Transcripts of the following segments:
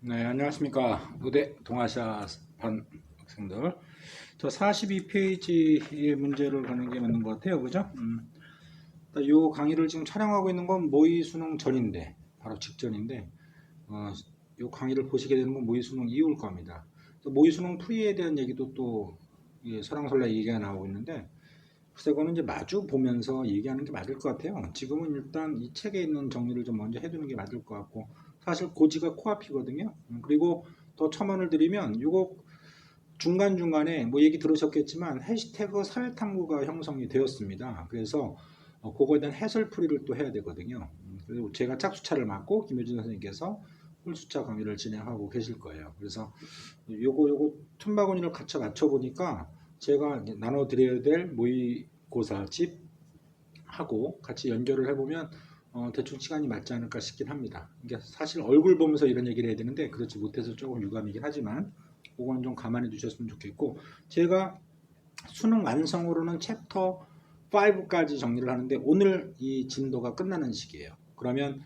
네, 안녕하십니까. 의대 동아시아반 학생들. 저 42페이지의 문제를 가는 게 맞는 것 같아요. 그죠? 이 강의를 지금 촬영하고 있는 건 모의 수능 전인데, 바로 직전인데, 이 강의를 보시게 되는 건 모의 수능 이후일 겁니다. 또 모의 수능 풀이에 대한 얘기도 또 설랑설랑 얘기가 나오고 있는데, 글쎄, 그거는 이제 마주 보면서 얘기하는 게 맞을 것 같아요. 지금은 일단 이 책에 있는 정리를 좀 먼저 해두는 게 맞을 것 같고, 사실 고지가 코앞이거든요. 그리고 더 첨언을 드리면, 요거 중간중간에 뭐 얘기 들으셨겠지만, 해시태그 사회탐구가 형성이 되었습니다. 그래서 그거에 대한 해설풀이를 또 해야 되거든요. 그리고 제가 짝수차를 맡고, 김효진 선생님께서 홀수차 강의를 진행하고 계실 거예요. 그래서 요거 틈바구니를 같이 맞춰보니까, 제가 나눠드려야 될 모의고사 집하고 같이 연결을 해보면 대충 시간이 맞지 않을까 싶긴 합니다. 이게 사실 얼굴 보면서 이런 얘기를 해야 되는데 그렇지 못해서 조금 유감이긴 하지만 그건 좀 감안해 주셨으면 좋겠고, 제가 수능 완성으로는 챕터 5까지 정리를 하는데 오늘 이 진도가 끝나는 시기예요. 그러면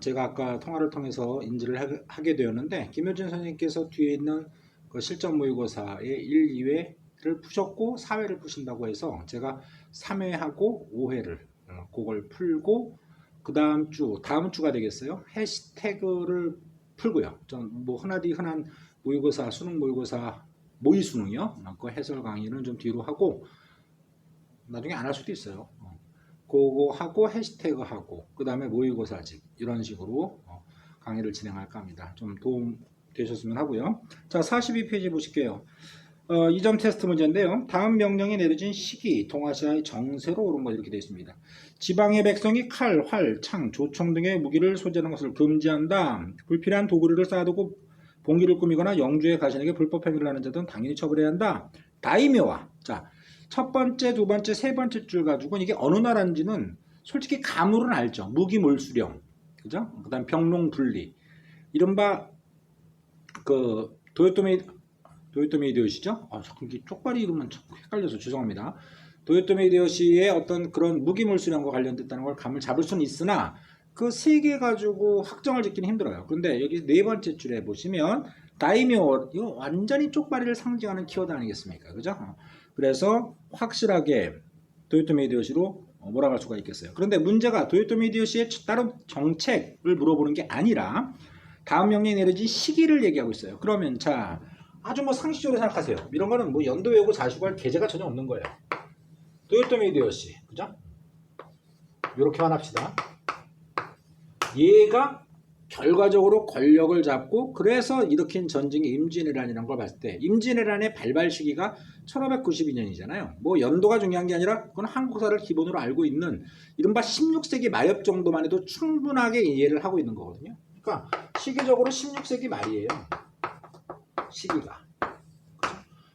제가 아까 통화를 통해서 인지를 하게 되었는데, 김효진 선생님께서 뒤에 있는 그 실전 모의고사의 1, 2회를 푸셨고 4회를 푸신다고 해서 제가 3회하고 5회를 그걸 풀고, 그 다음 주가 되겠어요. 해시태그를 풀고요. 좀 뭐 흔하디 흔한 모의고사, 수능 모의고사, 모의 수능이요. 그 해설 강의는 좀 뒤로 하고 나중에 안 할 수도 있어요. 그거 하고 해시태그 하고 그 다음에 모의고사집 이런 식으로 강의를 진행할까 합니다. 좀 도움 되셨으면 하고요. 자, 42페이지 보실게요. 2점 테스트 문제인데요. 다음 명령이 내려진 시기 동아시아의 정세로 오른 것 이렇게 되어 있습니다. 지방의 백성이 칼, 활, 창, 조총 등의 무기를 소지하는 것을 금지한다. 불필요한 도구를 쌓아두고 봉기를 꾸미거나 영주의 가신에게 불법 행위를 하는 자들은 당연히 처벌해야 한다. 다이묘와, 자, 첫 번째, 두 번째, 세 번째 줄 가지고 이게 어느 나라인지는 솔직히 가물은 알죠. 무기몰수령, 그죠? 그다음 병농 분리, 이른바 그 도요토미 히데요시죠? 자꾸 이게 쪽발이 이름은 헷갈려서 죄송합니다. 도요토미 히데요시의 어떤 그런 무기몰수령과 관련됐다는 걸 감을 잡을 수는 있으나 그 세 개 가지고 확정을 짓기는 힘들어요. 그런데 여기 네 번째 줄에 보시면 다이묘, 이거 완전히 쪽발이를 상징하는 키워드 아니겠습니까? 그죠? 그래서 확실하게 도요토미 히데요시로 몰아갈 수가 있겠어요. 그런데 문제가 도요토미 히데요시의 다른 정책을 물어보는 게 아니라 다음 명령이 내려진 시기를 얘기하고 있어요. 그러면 자, 아주 뭐 상식적으로 생각하세요. 이런 거는 뭐 연도 외우고 자시고 할 계제가 전혀 없는 거예요. 도요토미 히데요시, 그죠? 이렇게 화납시다. 얘가 결과적으로 권력을 잡고 그래서 일으킨 전쟁이 임진왜란이라는 걸 봤을 때, 임진왜란의 발발 시기가 1592년이잖아요. 뭐 연도가 중요한 게 아니라 그건 한국사를 기본으로 알고 있는 이른바 16세기 말엽 정도만 해도 충분하게 이해를 하고 있는 거거든요. 그러니까 시기적으로 16세기 말이에요. 시기가.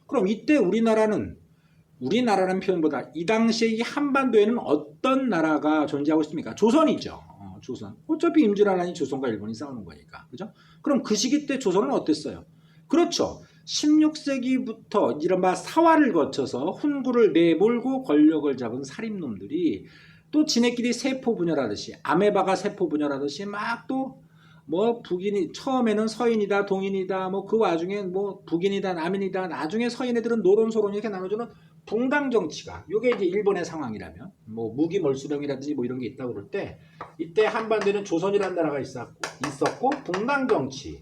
그럼 이때 우리나라는, 우리나라라는 표현보다 이 당시에 이 한반도에는 어떤 나라가 존재하고 있습니까? 조선이죠. 조선. 어차피 임진왜란이 조선과 일본이 싸우는 거니까. 그죠? 그럼 그 시기 때 조선은 어땠어요? 그렇죠. 16세기부터 이른바 사화를 거쳐서 훈구를 내몰고 권력을 잡은 살인놈들이 또 지네끼리 세포 분열하듯이, 아메바가 세포 분열하듯이 막 또 뭐 북인이 처음에는 서인이다 동인이다 뭐 그 와중에 뭐 북인이다 남인이다, 나중에 서인애들은 노론소론 이렇게 나눠주는 붕당 정치가, 이게 이제 일본의 상황이라면 뭐 무기 몰수령이라든지 뭐 이런 게 있다고 그럴 때, 이때 한반도에는 조선이라는 나라가 있었고 붕당 정치,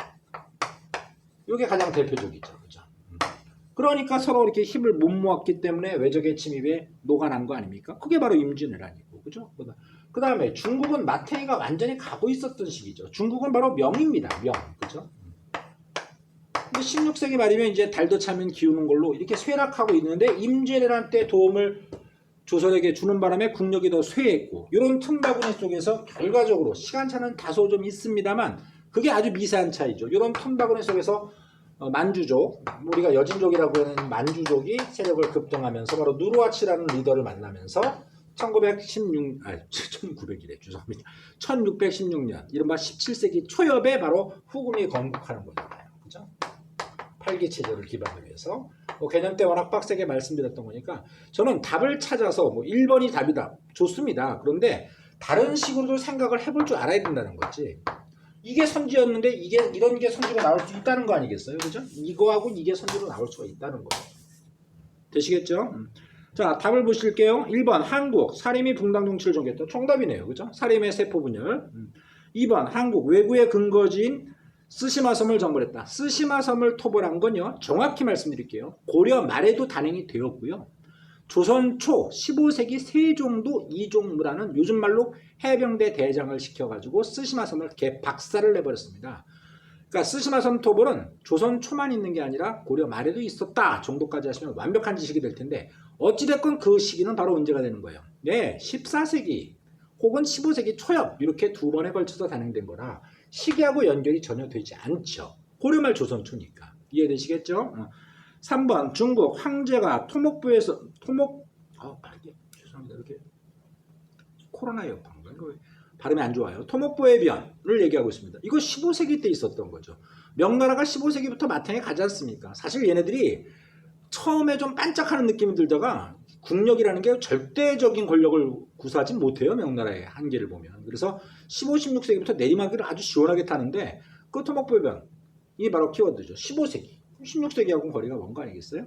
이게 가장 대표적이죠. 그죠? 그러니까 서로 이렇게 힘을 못 모았기 때문에 외적의 침입에 녹아난 거 아닙니까? 그게 바로 임진왜란이고, 그죠? 그 다음에 중국은 마탱이가 완전히 가고 있었던 시기죠. 중국은 바로 명입니다. 명, 그죠? 근데 16세기 말이면 이제 달도 차면 기우는 걸로 이렇게 쇠락하고 있는데, 임진왜란 때 도움을 조선에게 주는 바람에 국력이 더 쇠했고, 이런 틈바구니 속에서 결과적으로 시간차는 다소 좀 있습니다만 그게 아주 미세한 차이죠. 이런 틈바구니 속에서 만주족, 우리가 여진족이라고 하는 만주족이 세력을 급등하면서 바로 누르하치라는 리더를 만나면서 1900이래 죄송합니다. 1616년 이른바 17세기 초엽에 바로 후금이 건국하는 거잖아요. 그죠? 팔기체제를 기반으로 해서 개념 때 워낙 빡세게 말씀드렸던 거니까 저는 답을 찾아서 뭐 1번이 답이다 좋습니다. 그런데 다른 식으로도 생각을 해볼 줄 알아야 된다는 거지. 이게 선지였는데 이런 게 선지가 나올 수 있다는 거 아니겠어요? 그죠? 이거하고 이게 선지로 나올 수가 있다는 거예요. 되시겠죠? 자, 답을 보실게요. 1번 한국 사림이 붕당 정치를 정했다. 정답이네요. 그죠? 사림의 세포 분열. 2번 한국 외구의 근거지인 쓰시마섬을 정벌했다. 쓰시마섬을 토벌한 건요. 정확히 말씀드릴게요. 고려 말에도 단행이 되었고요. 조선 초 15세기 세종도 이종무라는 요즘 말로 해병대 대장을 시켜가지고 쓰시마섬을 박살을 내버렸습니다. 그러니까 쓰시마섬 토벌은 조선 초만 있는 게 아니라 고려 말에도 있었다 정도까지 하시면 완벽한 지식이 될 텐데 어찌됐건 그 시기는 바로 언제가 되는 거예요? 네, 14세기 혹은 15세기 초엽 이렇게 두 번에 걸쳐서 단행된 거라 시기하고 연결이 전혀 되지 않죠. 고려말 조선 초니까. 이해되시겠죠? 3번 중국 황제가 토목부에서 죄송합니다. 이렇게 코로나 여파인가? 이거 발음이 안 좋아요. 토목부의 변을 얘기하고 있습니다. 이거 15세기 때 있었던 거죠. 명나라가 15세기부터 마탱에 가지 않습니까? 사실 얘네들이 처음에 좀 반짝하는 느낌이 들다가 국력이라는 게 절대적인 권력을 구사하지 못해요. 명나라의 한계를 보면. 그래서 15, 16세기부터 내리막이를 아주 시원하게 타는데 그 토목부의 변이 바로 키워드죠. 15세기. 16세기하고는 거리가 먼 거 아니겠어요?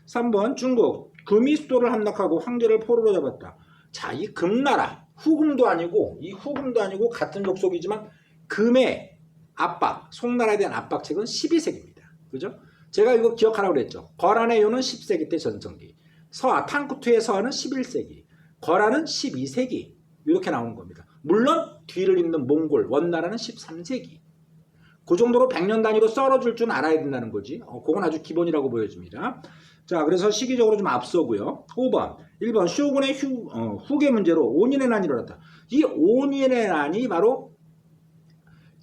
3번 중국 금이 수도를 함락하고 황제를 포로로 잡았다. 자, 이 금나라 후금도 아니고 이 후금도 아니고 같은 족속이지만 금의 압박, 송나라에 대한 압박책은 12세기입니다. 그죠? 제가 이거 기억하라고 그랬죠. 거란의 요는 10세기 때 전성기, 서하 탕쿠투의 서하는 11세기, 거란은 12세기 이렇게 나오는 겁니다. 물론 뒤를 잇는 몽골, 원나라는 13세기. 그 정도로 100년 단위로 썰어줄 줄 알아야 된다는 거지. 그건 아주 기본이라고 보여집니다. 자, 그래서 시기적으로 좀 앞서고요. 5번, 1번 쇼군의 후계 문제로 온인의 난이 일어났다. 이 온인의 난이 바로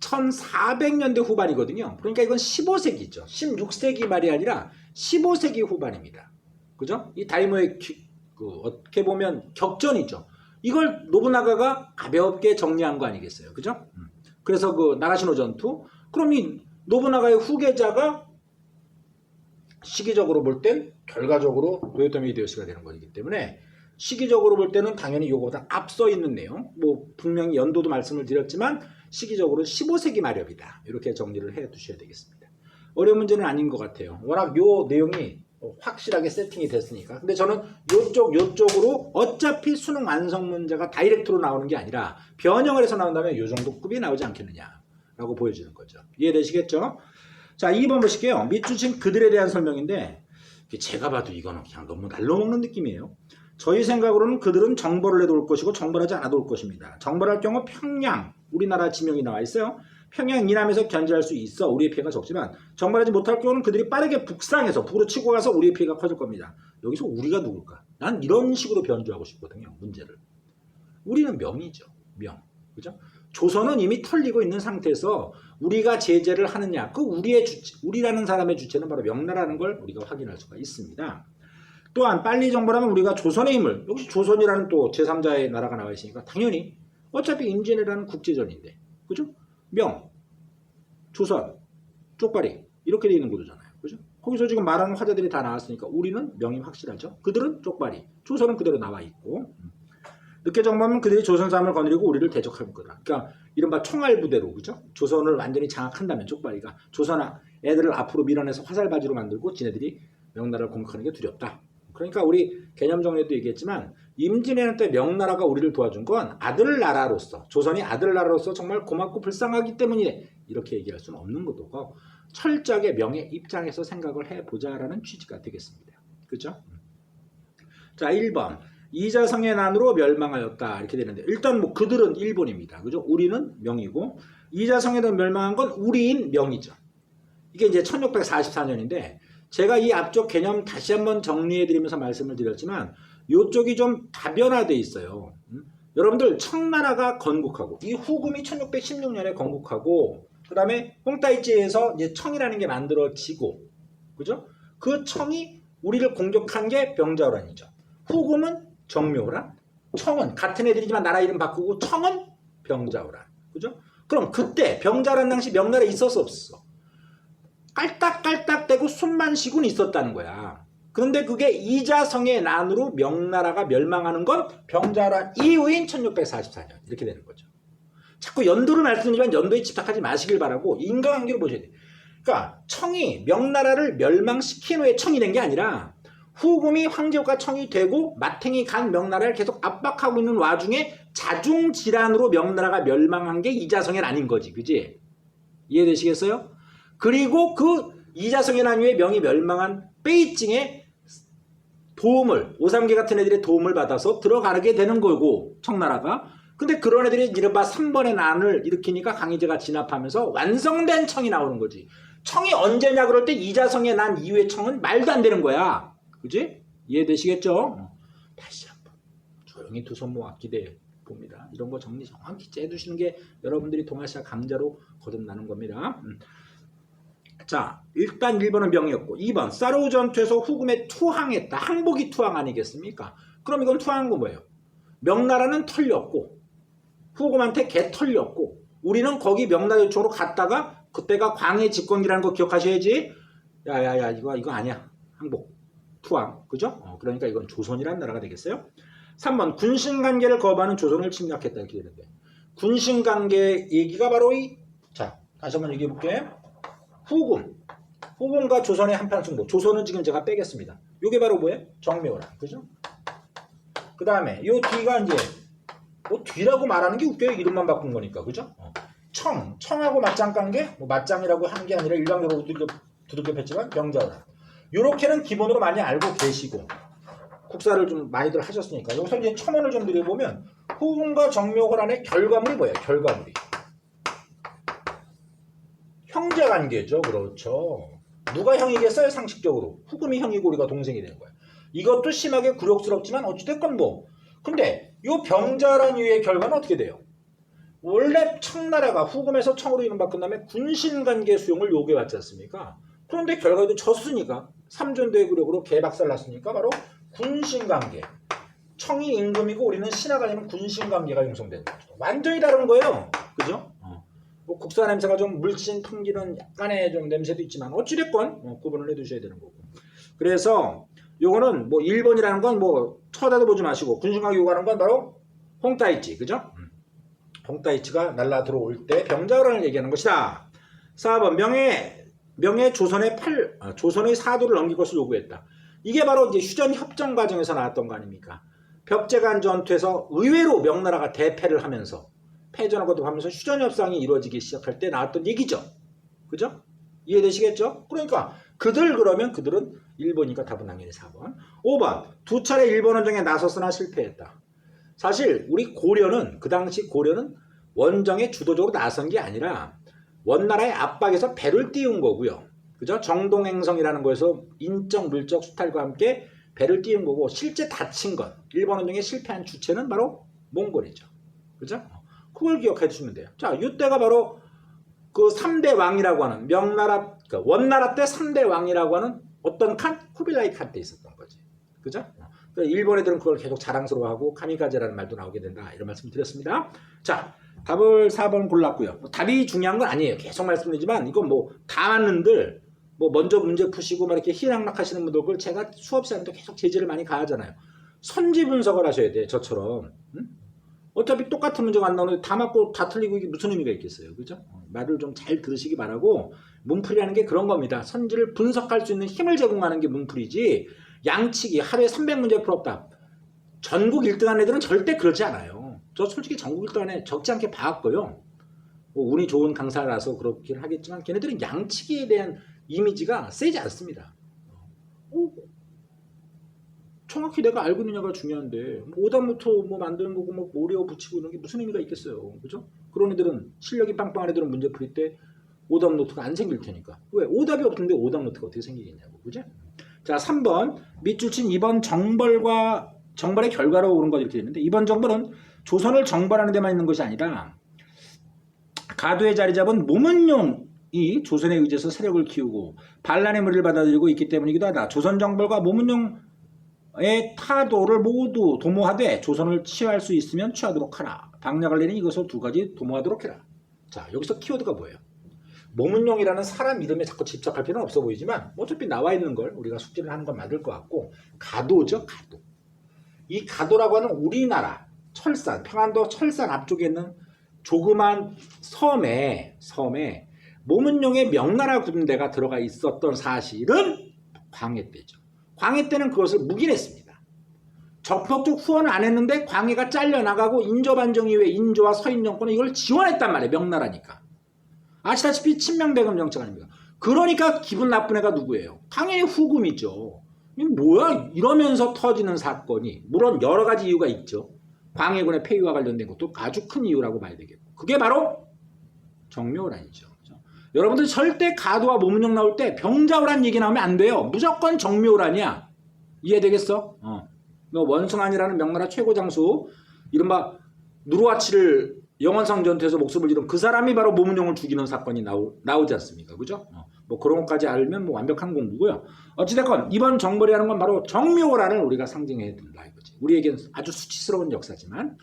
1400년대 후반이거든요. 그러니까 이건 15세기죠. 16세기 말이 아니라 15세기 후반입니다. 그죠? 이 다이모의 어떻게 보면 격전이죠. 이걸 노부나가가 가볍게 정리한 거 아니겠어요. 그죠? 그래서 그 나가시노 전투. 그럼 이 노부나가의 후계자가 시기적으로 볼 땐 결과적으로 도요토미 히데요시가 되는 것이기 때문에 시기적으로 볼 때는 당연히 이거보다 앞서 있는 내용, 뭐 분명히 연도도 말씀을 드렸지만 시기적으로 15세기 말엽이다. 이렇게 정리를 해 두셔야 되겠습니다. 어려운 문제는 아닌 것 같아요. 워낙 요 내용이 확실하게 세팅이 됐으니까. 근데 저는 요쪽으로 어차피 수능 완성 문제가 다이렉트로 나오는 게 아니라 변형을 해서 나온다면 요 정도 급이 나오지 않겠느냐라고 보여지는 거죠. 이해되시겠죠? 자, 2번 보실게요. 밑줄친 그들에 대한 설명인데 제가 봐도 이거는 그냥 너무 날로 먹는 느낌이에요. 저희 생각으로는 그들은 정벌을 해도 올 것이고 정벌하지 않아도 올 것입니다. 정벌할 경우 평양, 우리나라 지명이 나와 있어요. 평양 이남에서 견제할 수 있어 우리의 피해가 적지만 정벌하지 못할 경우는 그들이 빠르게 북상해서 북으로 치고 가서 우리의 피해가 커질 겁니다. 여기서 우리가 누굴까? 난 이런 식으로 변주하고 싶거든요. 문제를. 우리는 명이죠. 명. 그죠? 조선은 이미 털리고 있는 상태에서 우리가 제재를 하느냐. 그 우리라는 사람의 주체는 바로 명나라는 걸 우리가 확인할 수가 있습니다. 또한 빨리 정벌하면 우리가 조선의 힘을, 역시 조선이라는 또 제3자의 나라가 나와 있으니까 당연히 어차피 임진왜란은 국제전인데, 그죠? 명, 조선, 쪽발이 이렇게 되어 있는 구도잖아요. 그죠? 거기서 지금 말하는 화자들이 다 나왔으니까 우리는 명이 확실하죠. 그들은 쪽발이, 조선은 그대로 나와 있고 늦게 정벌하면 그들이 조선 사람을 거느리고 우리를 대적할 거다. 그러니까 이른바 총알 부대로, 그죠? 조선을 완전히 장악한다면 쪽발이가 조선 애들을 앞으로 밀어내서 화살바지로 만들고 지네들이 명나라를 공격하는 게 두렵다. 그러니까 우리 개념 정리에도 얘기했지만 임진왜란 때 명나라가 우리를 도와준 건 아들나라로서, 조선이 아들나라로서 정말 고맙고 불쌍하기 때문이래. 이렇게 얘기할 수는 없는 거고 철저하게 명의 입장에서 생각을 해보자라는 취지가 되겠습니다. 그렇죠? 자, 1번 이자성의 난으로 멸망하였다 이렇게 되는데 일단 뭐 그들은 일본입니다. 그죠? 우리는 명이고 이자성에 멸망한 건 우리인 명이죠. 이게 이제 1644년인데 제가 이 앞쪽 개념 다시 한번 정리해드리면서 말씀을 드렸지만 이쪽이 좀 다변화되어 있어요. 여러분들 청나라가 건국하고 이 후금이 1616년에 건국하고 그 다음에 홍따이지에서 이제 청이라는 게 만들어지고 그죠? 그 청이 우리를 공격한 게 병자호란이죠. 후금은 정묘호란, 청은 같은 애들이지만 나라 이름 바꾸고 청은 병자호란. 그죠? 그럼 그때 병자호란 당시 명나라에 있었어 없었어? 깔딱깔딱대고 숨만 쉬고는 있었다는 거야. 그런데 그게 이자성의 난으로 명나라가 멸망하는 건 병자호란 이후인 1644년 이렇게 되는 거죠. 자꾸 연도를 말씀드리지만 연도에 집착하지 마시길 바라고 인과관계를 보셔야 돼요. 그러니까 청이 명나라를 멸망시킨 후에 청이 된 게 아니라 후금이 황제국가 청이 되고 마탱이 간 명나라를 계속 압박하고 있는 와중에 자중질환으로 명나라가 멸망한 게 이자성의 난인 거지. 그지? 이해되시겠어요? 그리고 그 이자성의 난 이후에 명이 멸망한 베이징의 도움을, 오삼계 같은 애들의 도움을 받아서 들어가게 되는 거고, 청나라가. 근데 그런 애들이 이른바 3번의 난을 일으키니까 강희제가 진압하면서 완성된 청이 나오는 거지. 청이 언제냐 그럴 때 이자성의 난 이후의 청은 말도 안 되는 거야. 그지? 이해되시겠죠? 다시 한번 조용히 두 손 모아 기대해 봅니다. 이런 거 정리 정확히 째두시는 게 여러분들이 동아시아 강자로 거듭나는 겁니다. 자, 일단 1번은 명이었고 2번 사르우 전투에서 후금에 투항했다. 항복이 투항 아니겠습니까? 그럼 이건 투항한 건 뭐예요? 명나라는 털렸고 후금한테 개 털렸고 우리는 거기 명나라 요청으로 갔다가 그때가 광해 집권기라는 거 기억하셔야지. 야야야 이거 아니야. 항복 투항 그죠? 그러니까 이건 조선이라는 나라가 되겠어요. 3번 군신관계를 거부하는 조선을 침략했다 이렇게 되는데 군신관계 얘기가 바로 자 다시 한번 얘기해 볼게요. 후금과 조선의 한판 승부. 조선은 지금 제가 빼겠습니다. 이게 바로 뭐예요? 정묘라. 그죠? 그 다음에 요 뒤가 이제 뭐 뒤라고 말하는 게 웃겨요. 이름만 바꾼 거니까. 그죠? 청하고 맞짱 깐 게 뭐 맞짱이라고 하는 게 아니라 일방적으로 두들겨 팼지만 명자라. 요렇게는 기본으로 많이 알고 계시고 국사를 좀 많이들 하셨으니까 여기서 이제 첨언을 좀 드려보면 후금과 정묘호란의 결과물이 뭐예요? 결과물이 형제관계죠. 그렇죠. 누가 형이겠어요? 상식적으로 후금이 형이고 우리가 동생이 되는 거예요. 이것도 심하게 굴욕스럽지만 어찌됐건 뭐 근데 요 병자란 이유의 결과는 어떻게 돼요? 원래 청나라가 후금에서 청으로 이름바꾼 다음에 군신관계 수용을 요구해왔지 않습니까? 그런데 결과도 졌으니까 삼전대구력으로 개박살 났으니까 바로 군신관계. 청이 임금이고 우리는 신하가 아니면 군신관계가 형성되는 거죠. 완전히 다른 거예요. 그죠? 뭐 국사 냄새가 좀 물씬 풍기는 약간의 좀 냄새도 있지만 어찌됐건 구분을 해두셔야 되는 거고. 그래서 요거는 뭐 1번이라는 건 뭐 쳐다도 보지 마시고 군신관계 요구하는 건 바로 홍따이치. 그죠? 홍따이치가 날라 들어올 때 병자호란을 얘기하는 것이다. 4번 명예 조선의 사도를 넘길 것을 요구했다. 이게 바로 이제 휴전 협정 과정에서 나왔던 거 아닙니까? 벽제간 전투에서 의외로 명나라가 대패를 하면서 패전을 거듭하면서 휴전 협상이 이루어지기 시작할 때 나왔던 얘기죠. 그죠? 이해되시겠죠? 그러니까 그들은 1번이니까 답은 당연히 4번. 5번 두 차례 일본 원정에 나섰으나 실패했다. 사실 우리 고려는 그 당시 고려는 원정에 주도적으로 나선 게 아니라 원나라의 압박에서 배를 띄운 거고요. 그죠? 정동행성이라는 거에서 인적, 물적 수탈과 함께 배를 띄운 거고 실제 다친 것, 일본 원정에 실패한 주체는 바로 몽골이죠. 그죠? 그걸 기억해 주시면 돼요. 자, 이때가 바로 그 3대 왕이라고 하는 명나라, 그러니까 원나라 때 3대 왕이라고 하는 어떤 칸? 쿠빌라이 칸 때 있었던 거지. 그죠? 그러니까 일본 애들은 그걸 계속 자랑스러워하고 카미카제라는 말도 나오게 된다. 이런 말씀 드렸습니다. 자, 답을 4번 골랐고요. 답이 중요한 건 아니에요. 계속 말씀드리지만 이건 뭐 다 맞는들 뭐 먼저 문제 푸시고 막 이렇게 희낙낙 하시는 분들 제가 수업 시간에도 계속 제지를 많이 가하잖아요. 선지 분석을 하셔야 돼. 저처럼. 응? 어차피 똑같은 문제가 안 나오는데 다 맞고 다 틀리고 이게 무슨 의미가 있겠어요. 그죠? 말을 좀 잘 들으시기 바라고 문풀이라는 게 그런 겁니다. 선지를 분석할 수 있는 힘을 제공하는 게 문풀이지 양치기 하루에 300문제 풀었다. 전국 1등한 애들은 절대 그러지 않아요. 저 솔직히 전국 1등 안에 적지 않게 봐왔고요. 뭐 운이 좋은 강사라서 그렇긴 하겠지만 걔네들은 양치기에 대한 이미지가 세지 않습니다. 정확히 내가 알고 있느냐가 중요한데 오답노트 뭐 만드는 거고 뭐 오려 붙이고 이런 게 무슨 의미가 있겠어요. 그죠? 그런 애들은 실력이 빵빵한 애들은 문제 풀이 때 오답노트가 안 생길 테니까. 왜? 오답이 없는데 오답노트가 어떻게 생기겠냐고. 그죠? 자, 3번 밑줄 친 2번 정벌의 결과로 오른 것 이렇게 되는데 이번 정벌은 조선을 정벌하는 데만 있는 것이 아니라 가도에 자리 잡은 모문용이 조선에 의지해서 세력을 키우고 반란의 무리를 받아들이고 있기 때문이기도 하다. 조선 정벌과 모문용의 타도를 모두 도모하되 조선을 취할 수 있으면 취하도록 하라. 방략을 내니 이것을 두 가지 도모하도록 해라. 자, 여기서 키워드가 뭐예요? 모문용이라는 사람 이름에 자꾸 집착할 필요는 없어 보이지만 어차피 나와 있는 걸 우리가 숙지를 하는 건 맞을 것 같고 가도죠. 가도. 이 가도라고 하는 우리나라 철산, 평안도 철산 앞쪽에 있는 조그만 섬에 모문용의 명나라 군대가 들어가 있었던 사실은 광해 때죠. 광해 때는 그것을 묵인했습니다. 적극적 후원을 안 했는데 광해가 잘려나가고 인조반정 이후에 인조와 서인 정권은 이걸 지원했단 말이에요. 명나라니까. 아시다시피 친명대금 정책 아닙니까? 그러니까 기분 나쁜 애가 누구예요? 당연히 후금이죠. 이게 뭐야? 이러면서 터지는 사건이 물론 여러 가지 이유가 있죠. 광해군의 폐위와 관련된 것도 아주 큰 이유라고 봐야 되겠고 그게 바로 정묘호란이죠. 그렇죠? 여러분들 절대 가도와 모문용 나올 때 병자호란 얘기 나오면 안 돼요. 무조건 정묘호란이야. 이해되겠어? 원승환이라는 명나라 최고 장수 이른바 누르와치를 영원상 전투에서 목숨을 잃은 그 사람이 바로 모문용을 죽이는 사건이 나오지 않습니까? 그죠? 뭐 그런 것까지 알면 뭐 완벽한 공부고요. 어찌됐건 이번 정벌이라는 건 바로 정묘호란을 우리가 상징해야 된다 이거지. 우리에게는 아주 수치스러운 역사지만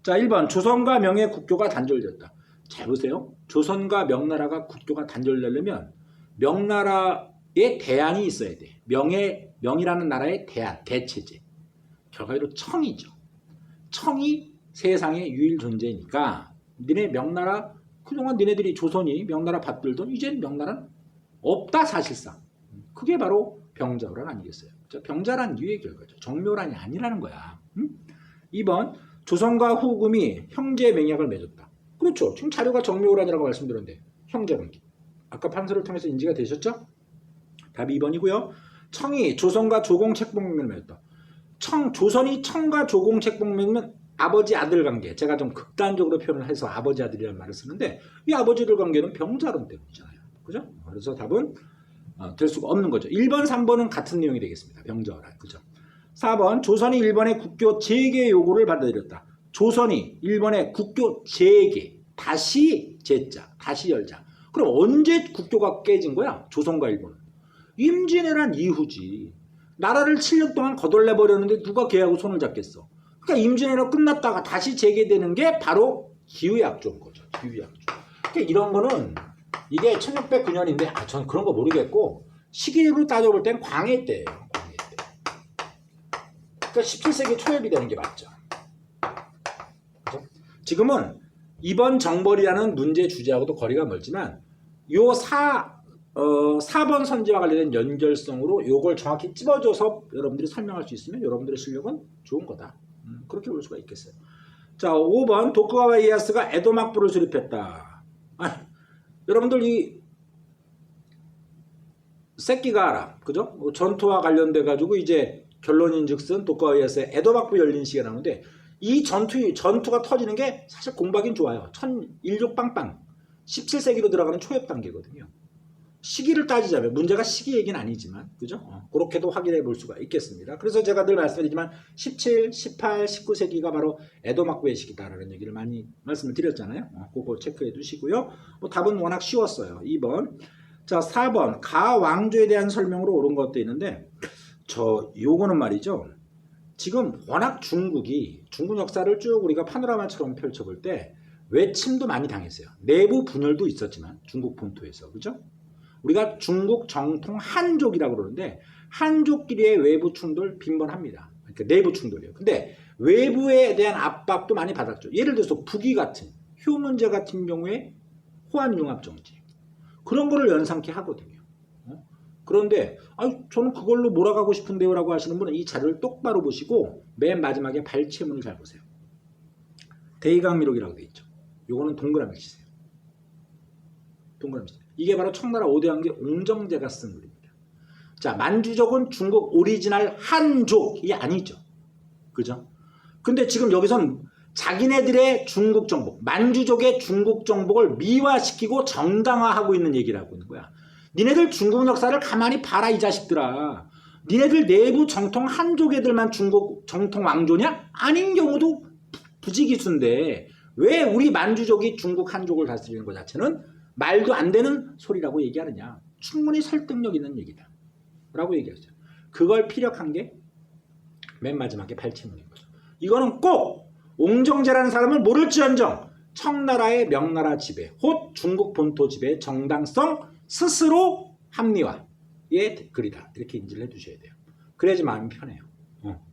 자 1번 조선과 명의 국교가 단절됐다. 잘 보세요. 조선과 명나라가 국교가 단절되려면 명나라의 대안이 있어야 돼. 명이라는 나라의 대안, 대체제. 결과로 청이죠. 청이 세상의 유일 존재니까 니네 명나라 그동안 니네들이 조선이 명나라 받들던 이젠 명나라는 없다 사실상. 그게 바로 병자호란 아니겠어요. 병자란 이유의 결과죠. 정묘란이 아니라는 거야. 2번 조선과 후금이 형제 맹약을 맺었다. 그렇죠. 지금 자료가 정묘호란이라고 말씀드렸는데 형제관계. 아까 판서를 통해서 인지가 되셨죠? 답이 2번이고요. 청이 조선과 조공책봉맹을 맺었다. 조선이 청과 조공책봉맹은 아버지 아들 관계. 제가 좀 극단적으로 표현을 해서 아버지 아들이라는 말을 쓰는데 이 아버지들 관계는 병자론 때문이잖아요. 그죠? 그래서 답은 될 수가 없는 거죠. 1번, 3번은 같은 내용이 되겠습니다. 병자호란. 그죠? 4번 조선이 일본의 국교 재개 요구를 받아들였다. 조선이 일본의 국교 재개 다시 재자 다시 열자. 그럼 언제 국교가 깨진 거야? 조선과 일본은. 임진왜란 이후지. 나라를 7년 동안 거덜내 버렸는데 누가 걔하고 손을 잡겠어. 그러니까 임진왜란 끝났다가 다시 재개되는 게 바로 기후약조인 거죠. 기후약조. 그러니까 이런 거는 이게 1609년인데 전 그런 거 모르겠고 시기로 따져볼 땐 광해 때예요. 광해 때. 그러니까 17세기 초엽이 되는 게 맞죠. 그렇죠? 지금은 이번 정벌이라는 문제 주제하고도 거리가 멀지만 요 4번 선지와 관련된 연결성으로 요걸 정확히 찝어줘서 여러분들이 설명할 수 있으면 여러분들의 실력은 좋은 거다. 그렇게 볼 수가 있겠어요. 자 5번 도쿠가와 이에야스가 에도 막부를 수립했다. 여러분들 이 새끼가라 그죠? 전투와 관련돼 가지고 이제 결론인즉슨 도쿠가와 이에야스의 에도 막부 열린 시기가 나오는데 이 전투가 터지는 게 사실 공부하긴 좋아요. 일족빵빵 17세기로 들어가는 초엽 단계거든요. 시기를 따지자면 문제가 시기 얘기는 아니지만 그죠? 그렇게도 확인해 볼 수가 있겠습니다. 그래서 제가 늘 말씀드리지만 17, 18, 19세기가 바로 에도 막부의 시기다라는 얘기를 많이 말씀을 드렸잖아요. 그거 체크해 두시고요. 답은 워낙 쉬웠어요. 2번. 자 4번 가 왕조에 대한 설명으로 옳은 것도 있는데 요거는 말이죠. 지금 워낙 중국 역사를 쭉 우리가 파노라마처럼 펼쳐볼 때 외침도 많이 당했어요. 내부 분열도 있었지만 중국 본토에서 그죠? 우리가 중국 정통 한족이라고 그러는데 한족끼리의 외부 충돌 빈번합니다. 그러니까 내부 충돌이에요. 근데 외부에 대한 압박도 많이 받았죠. 예를 들어서 북위 같은 효 문제 같은 경우에 호안융합정지 그런 거를 연상케 하거든요. 그런데 저는 그걸로 몰아가고 싶은데요 라고 하시는 분은 이 자료를 똑바로 보시고 맨 마지막에 발췌문을 잘 보세요. 대의강미록이라고 되어 있죠. 요거는 동그라미 치세요. 동그라미 치세요. 이게 바로 청나라 5대 왕제 옹정제가 쓴 글입니다. 자, 만주족은 중국 오리지널 한족이 아니죠. 그죠? 근데 지금 여기선 자기네들의 중국 정복, 만주족의 중국 정복을 미화시키고 정당화하고 있는 얘기를 하고 있는 거야. 니네들 중국 역사를 가만히 봐라 이 자식들아. 니네들 내부 정통 한족 애들만 중국 정통 왕조냐? 아닌 경우도 부지기수인데 왜 우리 만주족이 중국 한족을 다스리는 것 자체는 말도 안 되는 소리라고 얘기하느냐. 충분히 설득력 있는 얘기다 라고 얘기했어요. 그걸 피력한 게 맨 마지막에 발췌문인 거죠. 이거는 꼭 옹정제라는 사람을 모를지언정 청나라의 명나라 지배 혹 중국 본토 지배의 정당성 스스로 합리화의 글이다. 이렇게 인지를 해두셔야 돼요. 그래야지 마음이 편해요.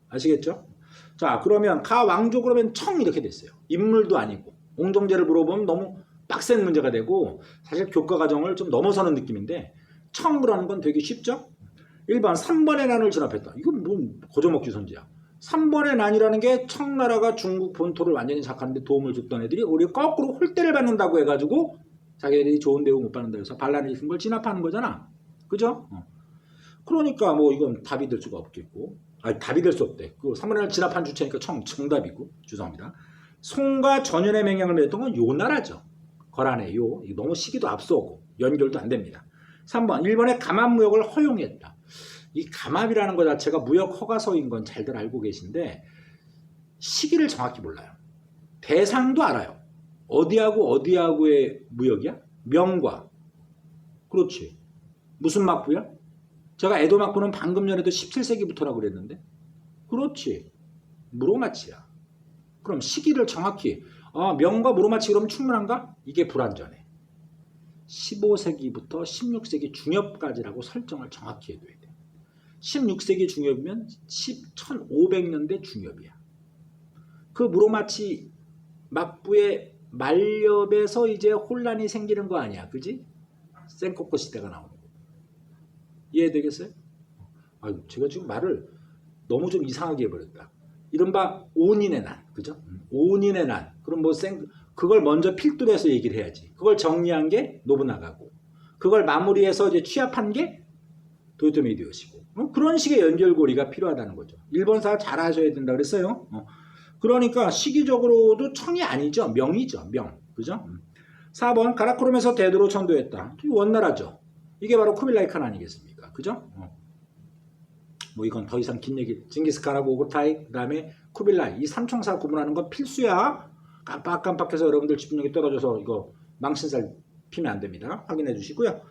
아시겠죠? 자 그러면 가 왕조 그러면 청 이렇게 됐어요. 인물도 아니고 옹정제를 물어보면 너무 빡센 문제가 되고 사실 교과 과정을 좀 넘어서는 느낌인데 청그라는 건 되게 쉽죠. 1번 3번의 난을 진압했다. 이건 뭐 거저먹기 선지야. 3번의 난이라는 게 청나라가 중국 본토를 완전히 장악하는데 도움을 줬던 애들이 우리 거꾸로 홀대를 받는다고 해가지고 자기들이 좋은 대우 못 받는다 해서 반란을 일으킨 걸 진압하는 거잖아. 그죠? 그러니까 뭐 이건 답이 될 수가 없겠고, 아니 답이 될 수 없대. 그 3번의 난을 진압한 주체니까 정답이고, 죄송합니다. 송과 전현의 맹약을 맺었던 건 요 나라죠. 거란의 요. 너무 시기도 앞서고 연결도 안 됩니다. 3번 일본의 감압무역을 허용했다. 이 감압이라는 것 자체가 무역 허가서인 건 잘들 알고 계신데 시기를 정확히 몰라요. 대상도 알아요. 어디하고 어디하고의 무역이야? 명과. 그렇지. 무슨 막부야? 제가 에도 막부는 방금 전에도 17세기부터라고 그랬는데 그렇지. 무로마치야. 그럼 시기를 정확히 명과 무로마치 그러면 충분한가? 이게 불완전해. 15세기부터 16세기 중엽까지라고 설정을 정확히 해둬야 돼. 16세기 중엽이면 1500년대 중엽이야. 그 무로마치 막부의 말렵에서 이제 혼란이 생기는 거 아니야. 그지? 센코코 시대가 나오는 거. 이해되겠어요? 아유, 제가 지금 말을 너무 좀 이상하게 해버렸다. 이른바 온인의 난. 그죠? 온인의 난. 그럼 뭐 그걸 먼저 필두로 해서 얘기를 해야지. 그걸 정리한 게 노부나가고 그걸 마무리해서 이제 취합한 게 도요토미 히데요시고 그런 식의 연결고리가 필요하다는 거죠. 일본사 잘 하셔야 된다 그랬어요. 그러니까 시기적으로도 청이 아니죠. 명이죠. 명. 그죠? 4번 가라코름에서 대도로 천도했다. 원나라죠. 이게 바로 쿠빌라이 칸 아니겠습니까? 그죠? 뭐 이건 더 이상 긴 얘기. 징기스칸하고 오고타이 그다음에 쿠빌라이 이 삼총사 구분하는 건 필수야. 깜빡깜빡해서 여러분들 집중력이 떨어져서 이거 망신살 피면 안 됩니다. 확인해 주시고요.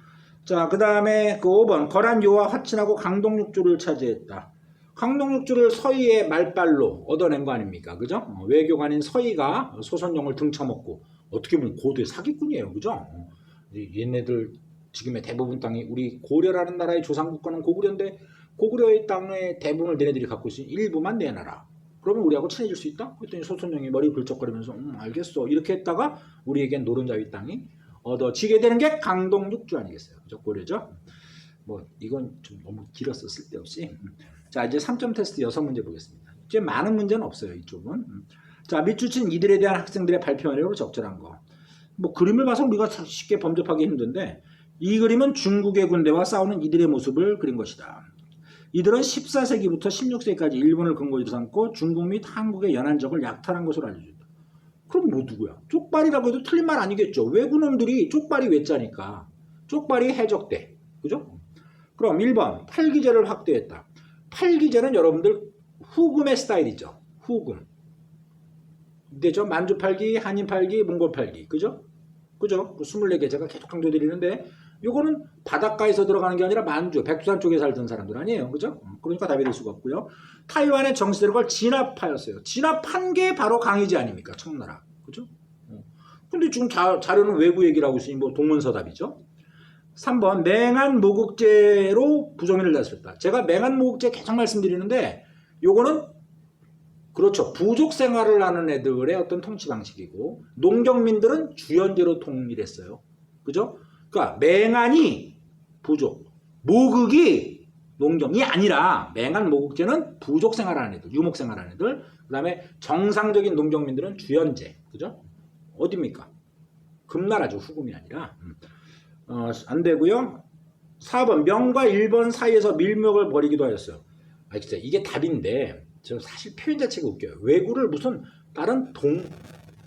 자, 그 다음에 그 5번 거란 요와 화친하고 강동육주를 차지했다. 강동육주를 서희의 말빨로 얻어낸 거 아닙니까? 그죠? 외교관인 서희가 소선용을 등쳐먹고 어떻게 보면 고도의 사기꾼이에요. 그죠? 얘네들 지금의 대부분 땅이 우리 고려라는 나라의 조상국가는 고구려인데 고구려의 땅의 대부분을 얘네들이 갖고 있으니 일부만 내놔라. 그러면 우리하고 친해질 수 있다? 그랬더니 소선영이 머리 굴쩍거리면서 알겠어. 이렇게 했다가 우리에겐 노른자위 땅이 얻어지게 되는 게 강동육주 아니겠어요? 그죠? 고려죠? 뭐 이건 좀 너무 길었어 쓸데없이. 자, 이제 3점 테스트 6문제 보겠습니다. 이제 많은 문제는 없어요. 이쪽은. 자, 밑줄친 이들에 대한 학생들의 발표 내용으로 적절한 거. 뭐 그림을 봐서 우리가 쉽게 범접하기 힘든데 이 그림은 중국의 군대와 싸우는 이들의 모습을 그린 것이다. 이들은 14세기부터 16세기까지 일본을 근거로 삼고 중국 및 한국의 연안적을 약탈한 것으로 알려진다. 그럼 뭐 누구야? 쪽발이라고 해도 틀린 말 아니겠죠. 외구놈들이 쪽발이 외자니까. 쪽발이 해적대. 그죠? 그럼 1번 팔기제를 확대했다. 팔기제는 여러분들 후금의 스타일이죠. 후금. 근데죠. 만주팔기, 한인팔기, 몽골팔기. 그죠? 그죠? 24개 제가 계속 강조드리는데 요거는 바닷가에서 들어가는 게 아니라 만주, 백두산 쪽에 살던 사람들 아니에요. 그죠? 그러니까 답이 될 수가 없고요. 타이완의 정시대로 그걸 진압하였어요. 진압한 게 바로 강희제 아닙니까? 청나라. 그죠? 근데 지금 자료는 외부 얘기를 하고 있으니 뭐 동문서답이죠. 3번 맹한 모국제로 부정민을 다스렸다. 제가 맹한 모국제 계속 말씀드리는데 요거는 그렇죠. 부족 생활을 하는 애들의 어떤 통치 방식이고 농경민들은 주연제로 통일했어요. 그죠? 그러니까 맹한이 부족, 모국이 농경이 아니라 맹한 모국제는 부족 생활하는 애들, 유목 생활하는 애들. 그다음에 정상적인 농경민들은 주연제. 그죠? 어디입니까? 금나라죠. 후금이 아니라. 안 되고요. 4번 명과 일본 사이에서 밀목을 벌이기도 하였어요. 아 진짜 이게 답인데 저 사실 표현 자체가 웃겨요. 왜구를 무슨 다른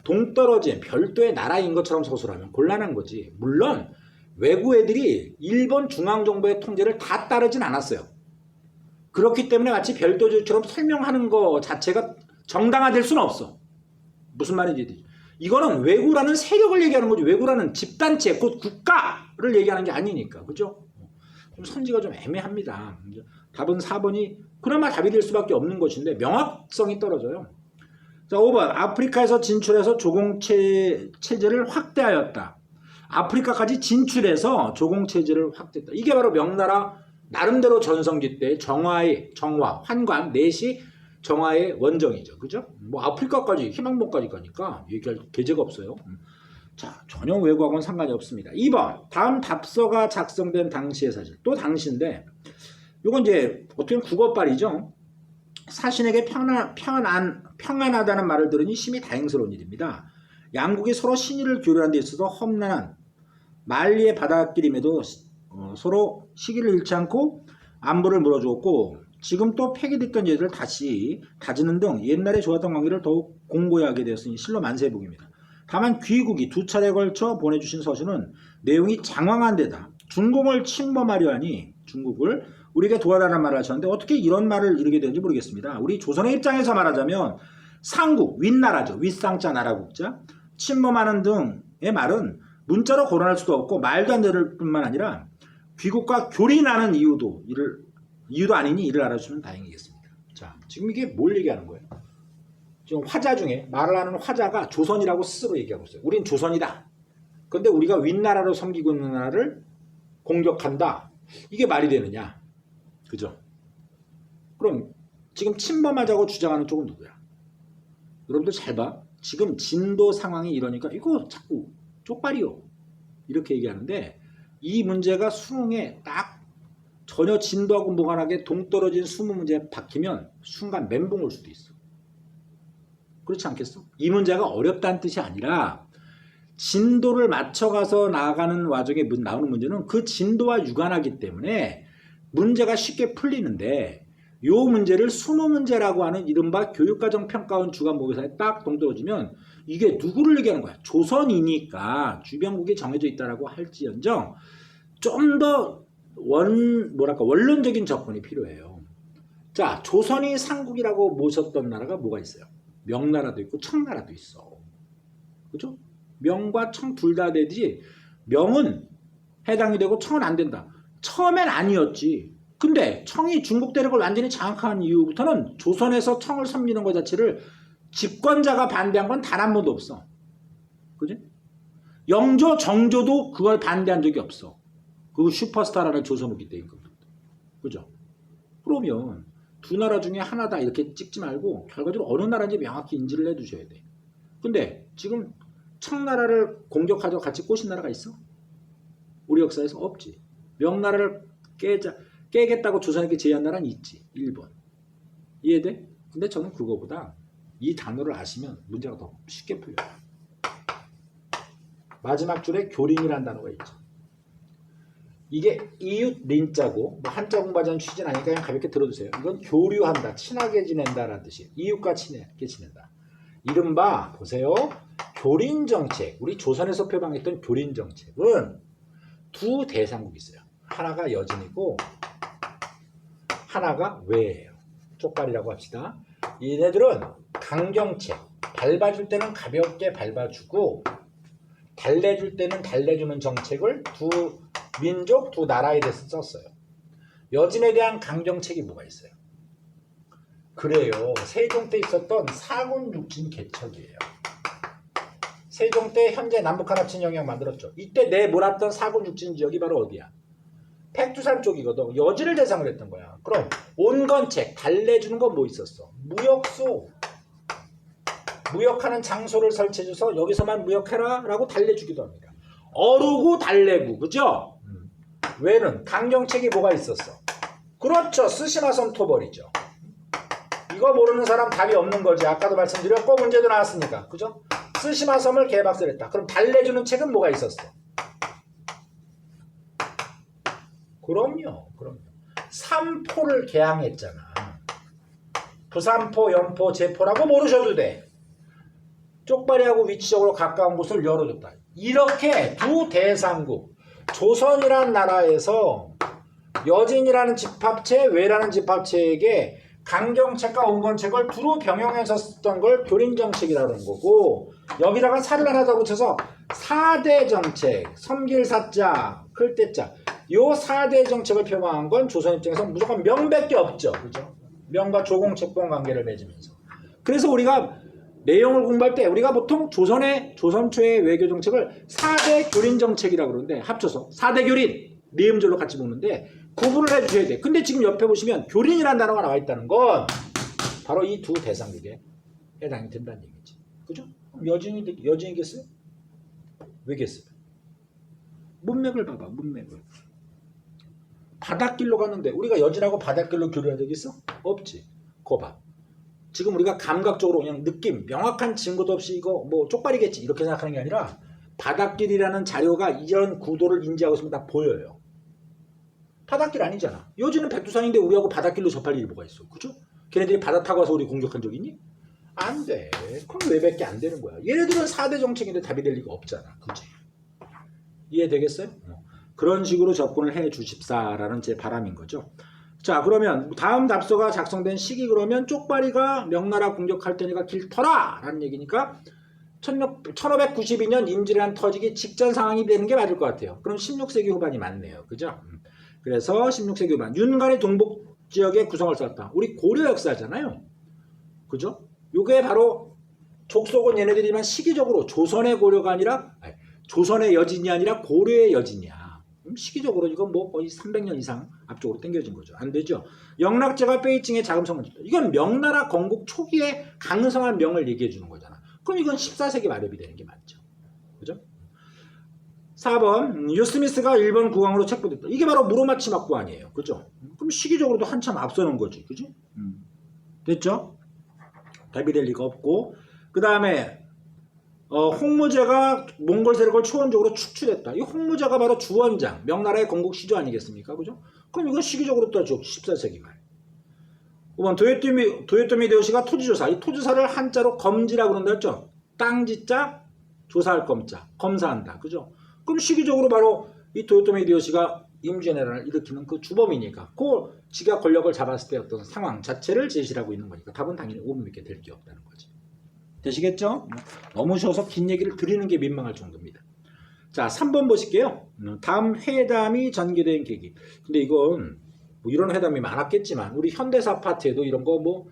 동떨어진 별도의 나라인 것처럼 서술하면 곤란한 거지. 물론 외구 애들이 일본 중앙정부의 통제를 다 따르진 않았어요. 그렇기 때문에 마치 별도주의처럼 설명하는 거 자체가 정당화될 수는 없어. 무슨 말인지. 이거는 외구라는 세력을 얘기하는 거지. 외구라는 집단체, 곧 국가를 얘기하는 게 아니니까. 그죠? 좀 선지가 좀 애매합니다. 답은 4번이 그나마 답이 될 수밖에 없는 것인데 명확성이 떨어져요. 자, 5번 아프리카에서 진출해서 조공체제를 확대하였다. 아프리카까지 진출해서 조공체제를 확대했다. 이게 바로 명나라 나름대로 전성기 때 정화, 환관 넷이 정화의 원정이죠. 그죠? 뭐 아프리카까지 희망봉까지 가니까 얘기할 계제가 없어요. 자, 전혀 외국하고는 상관이 없습니다. 2번 다음 답서가 작성된 당시의 사실. 또 당시인데 이건 이제 어떻게 보면 국어빨이죠. 사신에게 평안하다는 말을 들으니 심히 다행스러운 일입니다. 양국이 서로 신의를 교류하는 데 있어서 험난한 만리의 바닷길임에도 서로 시기를 잃지 않고 안부를 물어주었고 지금 또 폐기됐던 예들을 다시 다지는 등 옛날에 좋았던 관계를 더욱 공고히 하게 되었으니 실로 만세복입니다. 다만 귀국이 2차례에 걸쳐 보내주신 서신은 내용이 장황한 데다 중공을 침범하려 하니 중국을 우리에게 도와달라는 말을 하셨는데 어떻게 이런 말을 이르게 되는지 모르겠습니다. 우리 조선의 입장에서 말하자면 상국, 윗나라죠. 윗상자 나라국자 침범하는 등의 말은 문자로 거론할 수도 없고 말도 안 되는 뿐만 아니라 귀국과 교린하는 이유도 아니니 이를 알아주시면 다행이겠습니다. 자, 지금 이게 뭘 얘기하는 거예요? 지금 화자 중에 말을 하는 화자가 조선이라고 스스로 얘기하고 있어요. 우린 조선이다. 그런데 우리가 윗나라로 섬기고 있는 나라를 공격한다. 이게 말이 되느냐? 그죠? 그럼 지금 침범하자고 주장하는 쪽은 누구야? 여러분들 잘 봐. 지금 진도 상황이 이러니까 이거 자꾸 쪽발이요. 이렇게 얘기하는데 이 문제가 수능에 딱 전혀 진도하고 무관하게 동떨어진 20문제에 박히면 순간 멘붕 올 수도 있어. 그렇지 않겠어? 이 문제가 어렵다는 뜻이 아니라 진도를 맞춰가서 나아가는 와중에 나오는 문제는 그 진도와 유관하기 때문에 문제가 쉽게 풀리는데 이 문제를 20문제라고 하는 이른바 교육과정평가원 주간 모의사에 딱 동떨어지면 이게 누구를 얘기하는 거야? 조선이니까 주변국이 정해져 있다라고 할지언정 좀 더 원론적인 접근이 필요해요. 자, 조선이 상국이라고 모셨던 나라가 뭐가 있어요? 명나라도 있고 청나라도 있어. 그죠? 명과 청 둘 다 되지 명은 해당이 되고 청은 안 된다. 처음엔 아니었지. 근데 청이 중국 대륙을 완전히 장악한 이후부터는 조선에서 청을 섬기는 것 자체를 집권자가 반대한 건 단 한 번도 없어. 그지? 영조, 정조도 그걸 반대한 적이 없어. 그거 슈퍼스타라는 조선후기 때인 겁니다. 그죠? 그러면 두 나라 중에 하나다 이렇게 찍지 말고 결과적으로 어느 나라인지 명확히 인지를 해두셔야 돼. 근데 지금 청나라를 공격하자고 같이 꼬신 나라가 있어? 우리 역사에서 없지. 명나라를 깨겠다고 조선에게 제의한 나라는 있지. 일본. 이해돼? 근데 저는 그거보다 이 단어를 아시면 문제가 더 쉽게 풀려요. 마지막 줄에 교린이라는 단어가 있죠. 이게 이웃 린자고 뭐 한자 공부하자는 취지는 아니니까 그냥 가볍게 들어주세요. 이건 교류한다, 친하게 지낸다라는 뜻이에요. 이웃과 친하게 지낸다. 이른바 보세요. 교린정책. 우리 조선에서 표방했던 교린정책은 두 대상국이 있어요. 하나가 여진이고 하나가 외예요. 쪽발이라고 합시다. 얘네들은 강경책. 밟아줄 때는 가볍게 밟아주고 달래줄 때는 달래주는 정책을 두 민족, 두 나라에 대해서 썼어요. 여진에 대한 강경책이 뭐가 있어요? 그래요. 세종 때 있었던 사군 육진 개척이에요. 세종 때 현재 남북한합친 영향 만들었죠. 이때 내몰았던 사군 육진 지역이 바로 어디야? 백두산 쪽이거든. 여진을 대상으로 했던 거야. 그럼 온건책, 달래주는 건 뭐 있었어? 무역소. 무역하는 장소를 설치해줘서 여기서만 무역해라 라고 달래주기도 합니다. 어루구 달래구. 그죠? 왜는 강경책이 뭐가 있었어? 그렇죠. 스시마섬 토벌이죠. 이거 모르는 사람 답이 없는 거지. 아까도 말씀드렸고 문제도 나왔으니까. 그죠? 스시마섬을 개박살 했다. 그럼 달래주는 책은 뭐가 있었어? 그럼요. 삼포를 개항했잖아. 부산포, 연포, 제포라고 모르셔도 돼. 쪽발이하고 위치적으로 가까운 곳을 열어줬다. 이렇게 두 대상국, 조선이라는 나라에서 여진이라는 집합체, 외라는 집합체에게 강경책과 온건책을 두루 병용해서 썼던 걸 교린정책이라고 하는 거고, 여기다가 사를 하나 더 붙여서 4대 정책, 섬길 사자, 클 때자, 요 4대 정책을 표방한 건 조선 입장에서 무조건 명밖에 없죠. 그죠? 명과 조공책권 관계를 맺으면서. 그래서 우리가 내용을 공부할 때 우리가 보통 조선초의 외교 정책을 4대 교린 정책이라고 그러는데 합쳐서 4대 교린, 리음절로 같이 보는데 구분을 해주셔야 돼. 근데 지금 옆에 보시면 교린이라는 단어가 나와 있다는 건 바로 이 두 대상국에 해당이 된다는 얘기지. 그죠? 그럼 여진이겠어요? 왜겠어요? 문맥을 봐봐. 문맥을. 바닷길로 갔는데 우리가 여진하고 바닷길로 교류한 적 있어? 없지. 그거 봐. 지금 우리가 감각적으로 그냥 느낌, 명확한 증거도 없이 이거 뭐 쪽발이겠지 이렇게 생각하는 게 아니라 바닷길이라는 자료가 이런 구도를 인지하고 있으면 다 보여요. 바닷길 아니잖아. 여진은 백두산인데 우리하고 바닷길로 접할 일이 뭐가 있어. 그죠? 걔네들이 바다 타고 와서 우리 공격한 적 있니? 안 돼. 그럼 왜밖에 안 되는 거야. 얘네들은 4대 정책인데 답이 될 리가 없잖아. 그치? 이해되겠어요? 그런 식으로 접근을 해 주십사라는 제 바람인 거죠. 자, 그러면 다음 답서가 작성된 시기 그러면 쪽발이가 명나라 공격할 테니까 길 터라! 라는 얘기니까 1592년 임진왜란 터지기 직전 상황이 되는 게 맞을 것 같아요. 그럼 16세기 후반이 맞네요. 그죠? 그래서 16세기 후반 윤관이 동북 지역에 구성을 쌓았다. 우리 고려 역사잖아요. 그죠? 요게 바로 족속은 얘네들이지만 시기적으로 조선의 고려가 아니라 조선의 여진이 아니라 고려의 여진이야. 시기적으로 이건 뭐 거의 300년 이상 앞쪽으로 당겨진 거죠. 안 되죠. 영락제가 베이징의 자금성을 이건 명나라 건국 초기에 강성한 명을 얘기해 주는 거잖아. 그럼 이건 14세기 말엽이 되는 게 맞죠. 그죠? 4번 유스미스가 일본 국왕으로 책봉됐다. 이게 바로 무로마치 막부왕이에요. 그죠? 그럼 시기적으로도 한참 앞서는 거지. 그지? 됐죠? 답이 될 리가 없고 그 다음에 홍무제가 몽골 세력을 초원적으로 축출했다. 이 홍무제가 바로 주원장, 명나라의 건국 시조 아니겠습니까? 그죠? 그럼 이건 시기적으로 따져 14세기 말. 5번 도요토미 히데요시가 토지조사. 이 토지사를 한자로 검지라고 그런다 했죠? 땅지자, 조사할 검자, 검사한다. 그죠? 그럼 시기적으로 바로 이 도요토미 히데요시가 임진왜란을 일으키는 그 주범이니까 그 지가 권력을 잡았을 때 어떤 상황 자체를 제시하고 있는 거니까 답은 당연히 5번밖에 될 게 없다는 거지. 되시겠죠? 너무 쉬워서 긴 얘기를 드리는 게 민망할 정도입니다. 자, 3번 보실게요. 다음 회담이 전개된 계기. 근데 이건 뭐 이런 회담이 많았겠지만 우리 현대사 파트에도 이런 거 뭐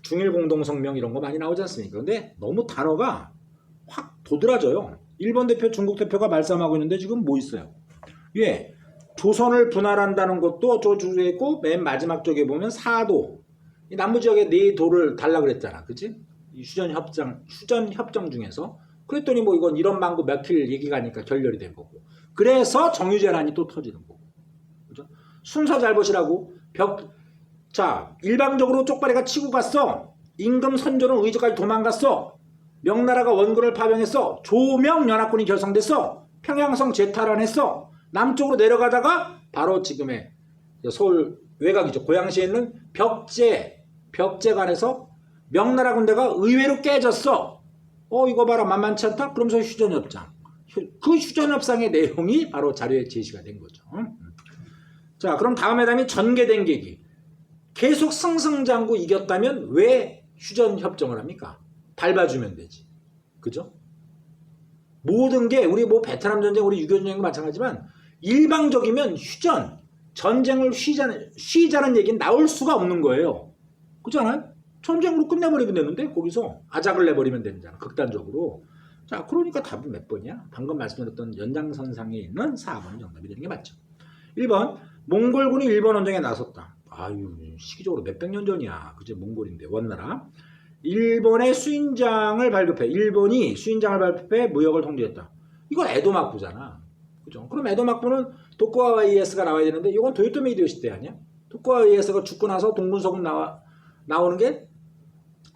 중일 공동성명 이런 거 많이 나오지 않습니까? 근데 너무 단어가 확 도드라져요. 일본 대표, 중국 대표가 말싸움하고 있는데 지금 뭐 있어요? 예, 조선을 분할한다는 것도 어쩌고저쩌고 있고 맨 마지막 쪽에 보면 사도. 이 남부 지역에 4도를 달라 그랬잖아. 그치? 휴전협정 중에서 그랬더니 뭐 이건 이런 망고 며칠 얘기가 하니까 결렬이 된 거고 그래서 정유재란이 또 터지는 거고 그죠? 순서 잘 보시라고 자 일방적으로 쪽발이가 치고 갔어. 임금 선조는 의주까지 도망갔어. 명나라가 원군을 파병했어. 조명연합군이 결성됐어. 평양성 재탈환했어. 남쪽으로 내려가다가 바로 지금의 서울 외곽이죠. 고양시에 있는 벽제관에서 명나라 군대가 의외로 깨졌어. 이거 봐라 만만치 않다? 그러면서 휴전협상. 그 휴전협상의 내용이 바로 자료에 제시가 된 거죠. 자, 그럼 다음 회담이 전개된 계기. 계속 승승장구 이겼다면 왜 휴전협정을 합니까? 밟아주면 되지. 그죠? 모든 게 우리 뭐 베트남 전쟁, 우리 6.25 전쟁도 마찬가지지만 일방적이면 전쟁을 쉬자는 얘기는 나올 수가 없는 거예요. 그렇잖아요? 전쟁으로 끝내버리면 되는데 거기서 아작을 내버리면 되잖아. 극단적으로. 자, 그러니까 답은 몇 번이야? 방금 말씀드렸던 연장선상에 있는 4번이 정답이 되는 게 맞죠. 1번 몽골군이 일본 원정에 나섰다. 아유 시기적으로 몇백 년 전이야. 그제 몽골인데 원나라. 일본의 수인장을 발급해. 일본이 수인장을 발급해 무역을 통제했다. 이건 에도막부잖아. 그죠? 그럼 에도막부는 도쿠가와 이에스가 나와야 되는데 이건 도요토미 히데요시 때 아니야? 도쿠가와 이에스가 죽고 나서 동분서군 나오는 게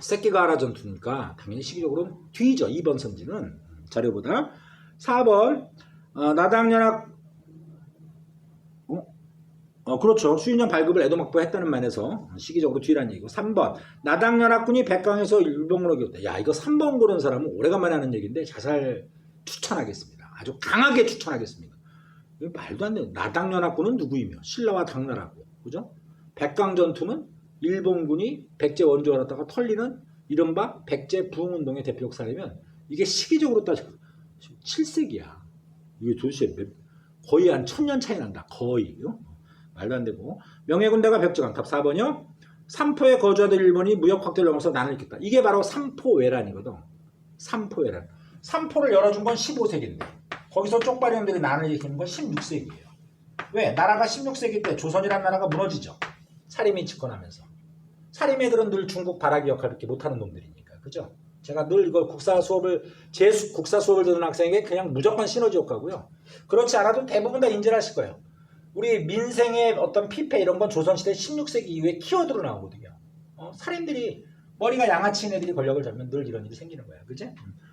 세키가하라 전투니까 당연히 시기적으로는 뒤죠. 2번 선지는 자료보다. 4번 나당연합 그렇죠. 수인장 발급을 에도막부가 했다는 면에서 시기적으로 뒤라는 얘기고. 3번 나당연합군이 백강에서 일본으로 이겼다. 야, 이거 3번 고른 사람은 오래간만에 하는 얘기인데 자살 추천하겠습니다. 아주 강하게 추천하겠습니다. 이거 말도 안 돼요. 나당연합군은 누구이며 신라와 당나라고. 그죠? 백강전투는 일본군이 백제 원조를 갖다가 털리는 이른바 백제 부흥운동의 대표적 사례면 이게 시기적으로 따지면 7세기야. 이게 도대체 거의 한 1000년 차이 난다. 거의. 말도 안 되고. 명예군대가 벽제강. 답 4번이요. 삼포에 거주하던 일본이 무역 확대를 넘어서 난을 일으켰다. 이게 바로 삼포외란이거든. 삼포외란. 삼포를 열어준 건 15세기인데 거기서 쪽발이놈들이 난을 일으키는 건 16세기예요. 왜? 나라가 16세기 때 조선이라는 나라가 무너지죠. 살인이 집권하면서. 사립 애들은 늘 중국 발화기 역할밖에 못하는 놈들이니까. 그죠? 제가 늘 이걸 국사 수업을 듣는 학생에게 그냥 무조건 시너지 효과고요. 그렇지 않아도 대부분 다 인지를 하실 거예요. 우리 민생의 어떤 피폐 이런 건 조선시대 16세기 이후에 키워드로 나오거든요. 살인들이 머리가 양아치인 애들이 권력을 잡으면 늘 이런 일이 생기는 거야. 그치?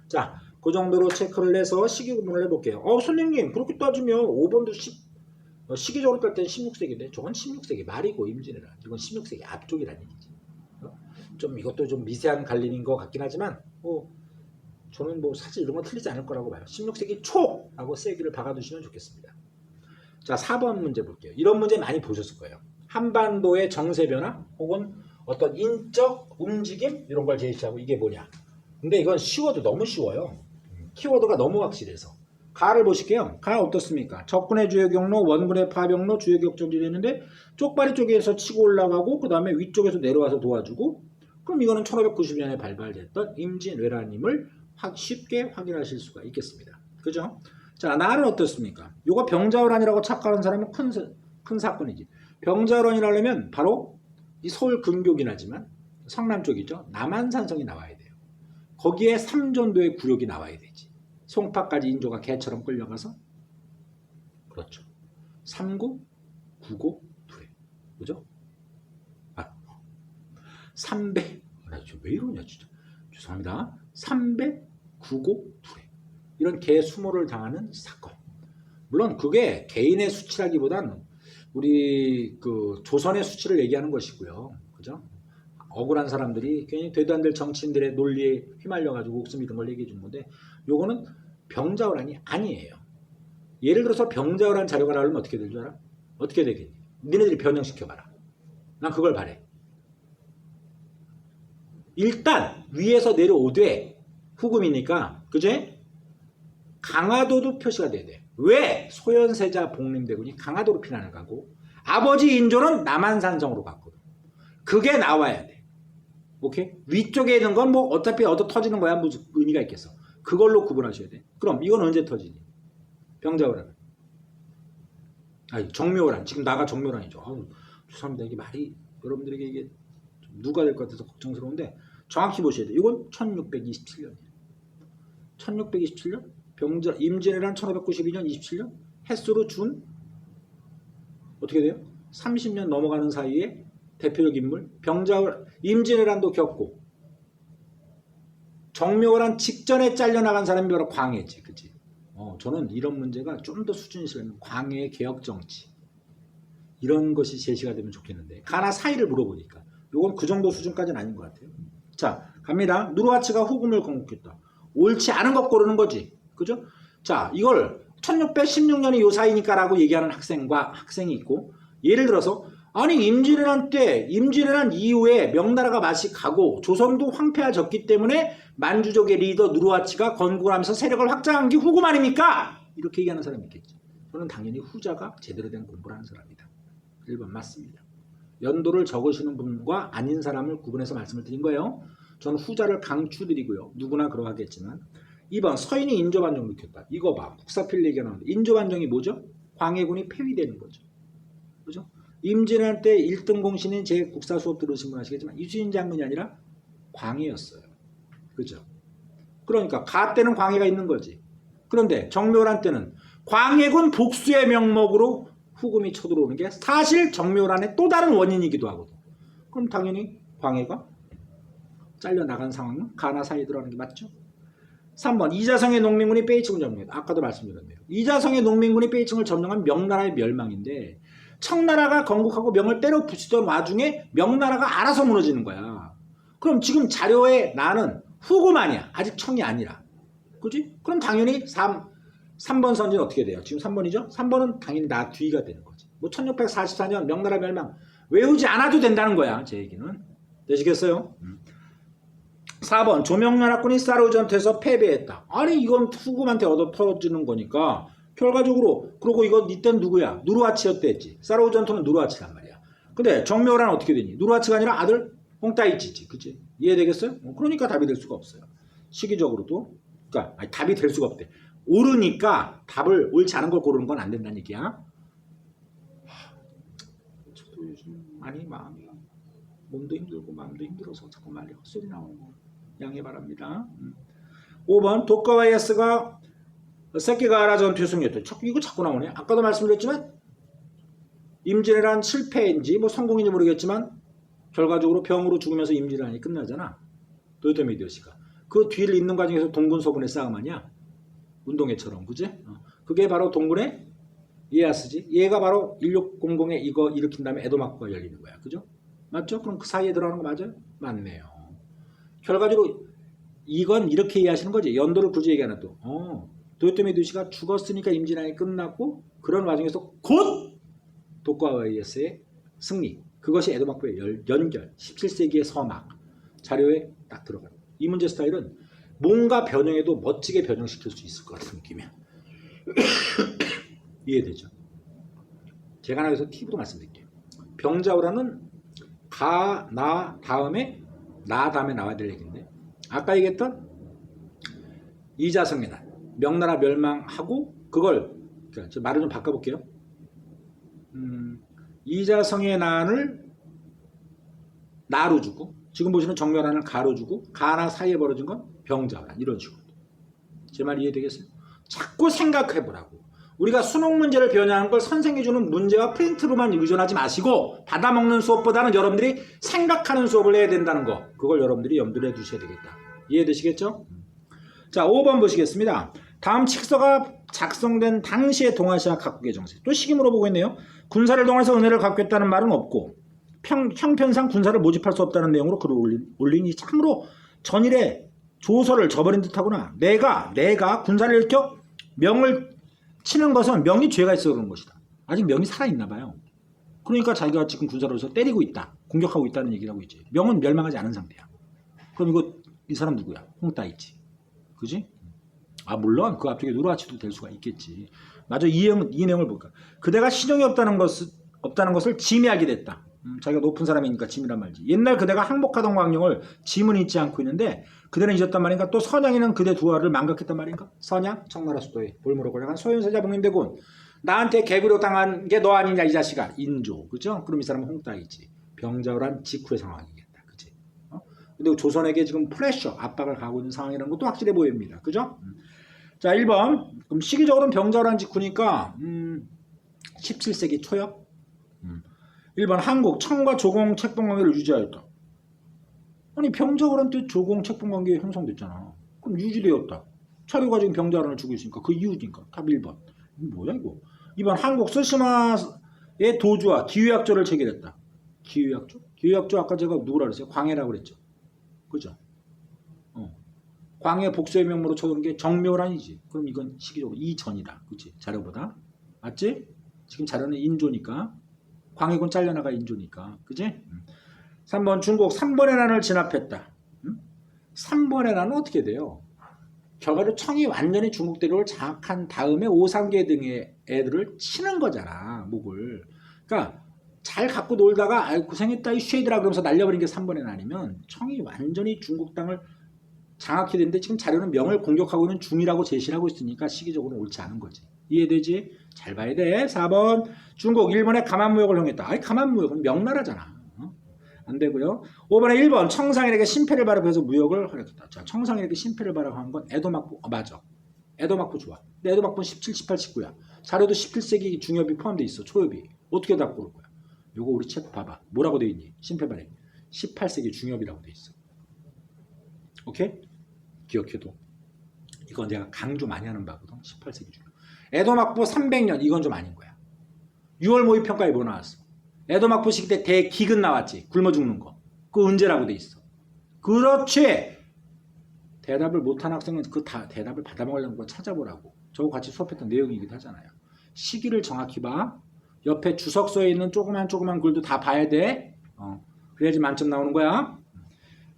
자, 그 정도로 체크를 해서 시기 구분을 해볼게요. 선생님 그렇게 따지면 5번도 시기적으로 딸 때는 16세기인데 저건 16세기 말이고 임진왜란. 이건 16세기 앞쪽이라는 얘기지. 좀 이것도 좀 미세한 갈림인 것 같긴 하지만 저는 사실 이런 건 틀리지 않을 거라고 봐요. 16세기 초라고 세기를 박아두시면 좋겠습니다. 자, 4번 문제 볼게요. 이런 문제 많이 보셨을 거예요. 한반도의 정세 변화 혹은 어떤 인적 움직임 이런 걸 제시하고 이게 뭐냐. 근데 이건 쉬워도 너무 쉬워요. 키워드가 너무 확실해서. 가를 보실게요. 가 어떻습니까? 적군의 주요 경로, 원군의 파병로, 주요 격전지를 했는데 쪽발이 쪽에서 치고 올라가고 그 다음에 위쪽에서 내려와서 도와주고 그럼 이거는 1590년에 발발됐던 임진왜란임을 쉽게 확인하실 수가 있겠습니다. 그죠? 자, 나는 어떻습니까? 요거 병자호란이라고 착각하는 사람은 큰 사건이지. 병자호란이라려면 바로 이 서울 근교긴 하지만 성남 쪽이죠. 남한산성이 나와야 돼요. 거기에 삼전도의 굴욕이 나와야 되지. 송파까지 인조가 개처럼 끌려가서 그렇죠. 3구, 9고, 둘에 그죠? 300, 왜 이러냐 진짜. 죄송합니다. 309고 둘에 이런 개수모를 당하는 사건. 물론 그게 개인의 수치라기보단 우리 그 조선의 수치를 얘기하는 것이고요. 그죠? 억울한 사람들이 괜히 되도 안 될 정치인들의 논리에 휘말려가지고 목숨 잃은 걸 얘기해 주는 건데 요거는 병자호란이 아니에요. 예를 들어서 병자호란 자료가 나오면 어떻게 될 줄 알아? 어떻게 되겠니? 니네들이 변형시켜봐라. 난 그걸 바래. 일단 위에서 내려오되 후금이니까 그제? 강화도도 표시가 돼야 돼. 왜? 소현세자 복림대군이 강화도로 피난을 가고 아버지 인조는 남한산성으로 갔거든. 그게 나와야 돼. 오케이? 위쪽에 있는 건 어차피 얻어 터지는 거야. 무슨 의미가 있겠어. 그걸로 구분하셔야 돼. 그럼 이건 언제 터지니? 병자호란. 정묘호란. 지금 나가 정묘호란이죠. 죄송합니다. 이게 말이 여러분들에게 이게 누가 될 것 같아서 걱정스러운데 정확히 보셔야 돼요. 이건 1627년이에요. 1627년? 임진왜란 1592년 27년? 햇수로 준 어떻게 돼요? 30년 넘어가는 사이에 대표적 인물 임진왜란도 겪고 정묘호란 직전에 잘려나간 사람이 바로 광해지. 그치? 저는 이런 문제가 좀 더 수준이 있으면 광해의 개혁정치 이런 것이 제시가 되면 좋겠는데 가나 사이를 물어보니까 요건 그 정도 수준까지는 아닌 것 같아요. 자, 갑니다. 누르하치가 후금을 건국했다. 옳지 않은 것 고르는 거지. 그죠? 자, 이걸 1616년이 요 사이니까 라고 얘기하는 학생이 있고 예를 들어서 아니 임진왜란 이후에 명나라가 맛이 가고 조선도 황폐해졌기 때문에 만주족의 리더 누르하치가 건국을 하면서 세력을 확장한 게 후금 아닙니까? 이렇게 얘기하는 사람이 있겠지. 저는 당연히 후자가 제대로 된 공부를 하는 사람이다. 1번 맞습니다. 연도를 적으시는 분과 아닌 사람을 구분해서 말씀을 드린 거예요. 저는 후자를 강추드리고요. 누구나 그러하겠지만 2번 서인이 인조반정 일으켰다. 이거 봐. 국사필 얘기가 나오는데 인조반정이 뭐죠? 광해군이 폐위되는 거죠. 그죠? 임진왜란 때 1등 공신인 제 국사 수업 들으신 분 아시겠지만 이순신 장군이 아니라 광해였어요. 그죠? 그러니까 가 때는 광해가 있는 거지. 그런데 정묘란 때는 광해군 복수의 명목으로 후금이 쳐들어오는 게 사실 정묘란의 또 다른 원인이기도 하거든. 그럼 당연히 광해가 잘려나간 상황은 가나 사이에 들어가는 게 맞죠? 3번 이자성의 농민군이 베이징을 점령했다. 아까도 말씀드렸네요. 이자성의 농민군이 베이징을 점령한 명나라의 멸망인데 청나라가 건국하고 명을 때려 부수던 와중에 명나라가 알아서 무너지는 거야. 그럼 지금 자료에 나는 후금 아니야. 아직 청이 아니라. 그지? 그럼 당연히 3번 선지는 어떻게 돼요? 지금 3번이죠? 3번은 당연히 나 뒤가 되는 거지. 1644년 명나라 멸망 외우지 않아도 된다는 거야. 제 얘기는. 되시겠어요? 4번 조명나라군이 사르우 전투에서 패배했다. 아니 이건 후금한테 얻어 터지는 거니까 결과적으로 그러고 이거 이때는 누구야? 누르하치였대 했지. 사르우 전투는 누르하치란 말이야. 근데 정묘호란은 어떻게 되니? 누르하치가 아니라 아들 홍따이치지. 그치? 이해되겠어요? 그러니까 답이 될 수가 없어요. 시기적으로도 그러니까 답이 될 수가 없대. 오르니까 답을 옳지 않은 걸 고르는 건 안 된다는 얘기야. 저도 요즘 많이 마음이 몸도 힘들고 마음도 힘들어서 자꾸 말이 헛소리 나오는 거 양해 바랍니다. 5번 도카와 이에야스가 세키가하라 전투의 승리였다. 이거 자꾸 나오네. 아까도 말씀드렸지만 임진왜란 실패인지 뭐 성공인지 모르겠지만 결과적으로 병으로 죽으면서 임진왜란이 끝나잖아. 도요토미 히데요시가. 그 뒤를 잇는 과정에서 동군 서군의 싸움 아니야? 운동회처럼 그지? 그게 바로 동군의 이에야스지. 얘가 바로 1600에 이거 일으킨 다음에 에도마쿠가 열리는 거야. 그죠? 맞죠? 그럼 그 사이에 들어가는 거 맞아요? 맞네요. 결과적으로 이건 이렇게 이해하시는 거지. 연도를 굳이 얘기 안 해도. 도요토미 히데요시가 죽었으니까 임진왜란이 끝났고 그런 과정에서 곧 도쿠가와 이에야스의 승리. 그것이 에도마쿠의 연결. 17세기의 서막. 자료에 딱 들어가요. 이 문제 스타일은 뭔가 변형해도 멋지게 변형시킬 수 있을 것 같은 느낌이야. 이해되죠? 제가 하나 여기서 팁으로 말씀드릴게요. 병자호란은 가, 나 다음에 나와야 될 얘기인데 아까 얘기했던 이자성의 난, 명나라 멸망하고 그걸 그러니까 말을 좀 바꿔볼게요. 이자성의 난을 나로 주고 지금 보시는 정멸한을 가로 주고 가나 사이에 벌어진 건 병자호란 이런 식으로. 제 말 이해되겠어요? 자꾸 생각해보라고. 우리가 수능 문제를 변형한 걸 선생님이 주는 문제와 프린트로만 의존하지 마시고 받아먹는 수업보다는 여러분들이 생각하는 수업을 해야 된다는 거. 그걸 여러분들이 염두에 두셔야 되겠다. 이해되시겠죠? 자, 5번 보시겠습니다. 다음 칙서가 작성된 당시의 동아시아 각국의 정세. 또 시기 물어보고 있네요. 군사를 동원해서 은혜를 갚겠다는 말은 없고 형편상 군사를 모집할 수 없다는 내용으로 글을 올리니 참으로 전일에 조서를 저버린 듯하구나. 내가 군사를 일으켜 명을 치는 것은 명이 죄가 있어 그런 것이다. 아직 명이 살아있나 봐요. 그러니까 자기가 지금 군사로서 때리고 있다. 공격하고 있다는 얘기를 하고 있지. 명은 멸망하지 않은 상태야. 그럼 이 사람 누구야? 홍따이지. 그지? 물론 그 앞쪽에 누르하치도 될 수가 있겠지. 맞아. 이 내용을 볼까. 그대가 신용이 없다는 것을 짐이 알게 됐다. 자기가 높은 사람이니까 짐이란 말이지. 옛날 그대가 항복하던 광령을 짐은 잊지 않고 있는데 그대는 잊었단 말인가? 또 선양이는 그대 두 아를 망각했단 말인가? 선양 청나라 수도에 볼모로 걸려간 소현세자 복림대군. 나한테 개구로 당한 게 너 아니냐 이 자식아. 인조. 그죠? 그럼 이 사람은 홍따이지. 병자호란 직후의 상황이겠다. 그치? 근데 조선에게 지금 프레셔, 압박을 가하고 있는 상황이라는 것도 확실해 보입니다. 그죠? 자, 1번. 그럼 시기적으로는 병자호란 직후니까 17세기 초요? 1번 한국 청과 조공 책봉관계를 유지하였다. 아니 병자호란 때 조공 책봉관계 형성됐잖아. 그럼 유지되었다. 차류가 지금 병자호란을 주고 있으니까 그 이유니까. 답 1번. 뭐야 이거. 2번 한국 스시마의 도주와 기후약조를 체결했다. 기후약조? 기후약조 아까 제가 누구라 그랬어요? 광해라고 그랬죠. 그죠? 광해 복수의 명목으로 쳐오는 게 정묘란이지. 그럼 이건 시기적으로 이전이다. 그치? 자료보다. 맞지? 지금 자료는 인조니까. 광해군 잘려나가 인조니까. 그지? 3번 중국 3번의 난을 진압했다. 3번의 난은 어떻게 돼요? 결과로 청이 완전히 중국 대륙을 장악한 다음에 오상계 등의 애들을 치는 거잖아. 목을. 그러니까 잘 갖고 놀다가 아이 고생했다 이 쉐이드라 그러면서 날려버린 게 3번의 난이면 청이 완전히 중국 땅을 장악해 됐는데 지금 자료는 명을 공격하고 있는 중이라고 제시를 하고 있으니까 시기적으로 옳지 않은 거지. 이해되지? 잘 봐야 돼. 4번 중국 일본에 가만무역을 형했다. 아니 가만무역은 명나라잖아. 안 되고요. 5번에 1번 청상인에게 신패를 발업해서 무역을 허락했다. 자, 청상인에게 신패를 발업한 건 에도막부. 맞아. 에도막부 좋아. 근데 에도막부는 17, 18, 19야. 자료도 17세기 중엽이 포함되어 있어. 초엽이. 어떻게 다 고를 거야? 요거 우리 책 봐봐. 뭐라고 돼 있니? 신패 발행. 18세기 중엽이라고 돼 있어. 오케이? 기억해도. 이건 내가 강조 많이 하는 바거든. 18세기 중엽. 에도막부 300년. 이건 좀 아닌 거야. 6월 모의평가에 뭐 나왔어? 에도막부 시기 때 대기근 나왔지. 굶어 죽는 거. 그 언제라고 돼 있어. 그렇지. 대답을 못한 학생은 그 대답을 받아먹으려는 거 찾아보라고. 저거 같이 수업했던 내용이기도 하잖아요. 시기를 정확히 봐. 옆에 주석서에 있는 조그만 글도 다 봐야 돼. 그래야지 만점 나오는 거야.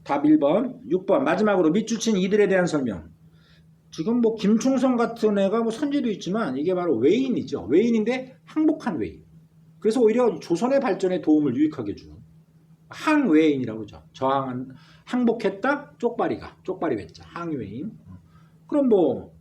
답 1번. 6번. 마지막으로 밑줄친 이들에 대한 설명. 지금 뭐 김충성 같은 애가 뭐 선지도 있지만 이게 바로 외인이죠. 외인인데 항복한 외인. 그래서 오히려 조선의 발전에 도움을 유익하게 주는 항외인이라고 그러죠. 항복했다 쪽발이 외자 항외인. 그럼 뭐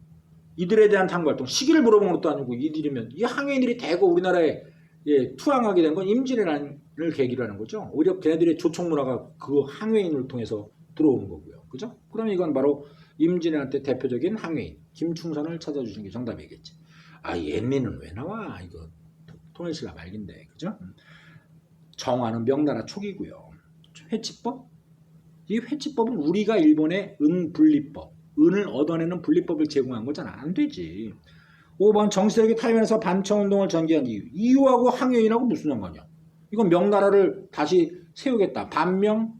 이들에 대한 탐구활동 시기를 물어본 것도 아니고 이들이면 이 항외인들이 대거 우리나라에 예, 투항하게 된 건 임진왜란을 계기로 하는 거죠. 오히려 걔네들의 조총 문화가 그 항해인을 통해서 들어오는 거고요. 그죠? 그럼 이건 바로 임진왜란 때 대표적인 항해인 김충선을 찾아주신 게 정답이겠지. 아, 옛미는 왜 나와? 이거 통일신라 말긴데. 그죠? 정화는 명나라 초기고요. 회치법? 이 회치법은 우리가 일본의 은분리법, 은을 얻어내는 분리법을 제공한 거잖아. 안 되지. 5번 정시적인 타임에서 반청운동을 전개한 이유. 이유하고 항해인하고 무슨 상관이야? 이건 명나라를 다시 세우겠다. 반명,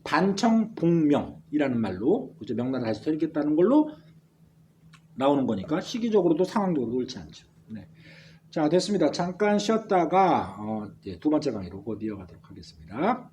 반청, 복명이라는 말로 그죠? 명나라를 다시 세우겠다는 걸로 나오는 거니까 시기적으로도 상황적으로도 옳지 않죠. 네. 자, 됐습니다. 잠깐 쉬었다가 이제 두 번째 강의로 곧 이어가도록 하겠습니다.